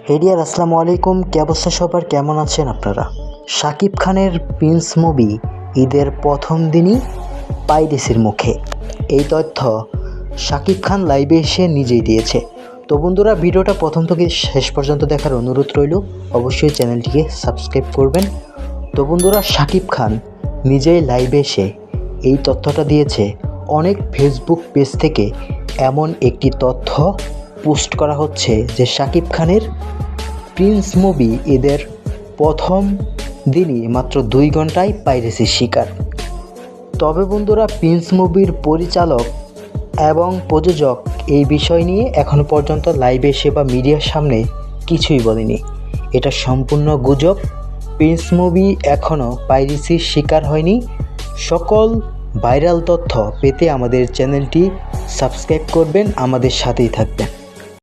হেডিয়ার আসসালামু আলাইকুম, কি অবস্থা সবার, কেমন আছেন আপনারা? শাকিব খানের প্রিন্স মুভি ঈদের প্রথম দিনই পাইরেসির মুখে। এই তথ্য শাকিব খান লাইভে এসে নিজেই দিয়েছে। তো বন্ধুরা, ভিডিওটা প্রথম থেকে শেষ পর্যন্ত দেখার অনুরোধ রইল। অবশ্যই চ্যানেলটিকে সাবস্ক্রাইব করবেন। তো বন্ধুরা, শাকিব খান নিজেই লাইভে এসে এই তথ্যটা দিয়েছে। অনেক ফেসবুক পেজ থেকে এমন একটি তথ্য পোস্ট করা হচ্ছে যে শাকিব খানের প্রিন্স মুভি ঈদের প্রথম দিনই মাত্র 2 ঘন্টায় পাইরেসির শিকার। তবে বন্ধুরা, প্রিন্স মুভির পরিচালক এবং প্রযোজক এই বিষয় নিয়ে এখনও পর্যন্ত লাইভে এসে বা মিডিয়ার সামনে কিছুই বলেনি। এটা সম্পূর্ণ গুজব। প্রিন্স মুভি এখনও পাইরেসির শিকার হয়নি। সকল ভাইরাল তথ্য পেতে আমাদের চ্যানেলটি সাবস্ক্রাইব করবেন, আমাদের সাথেই থাকবেন।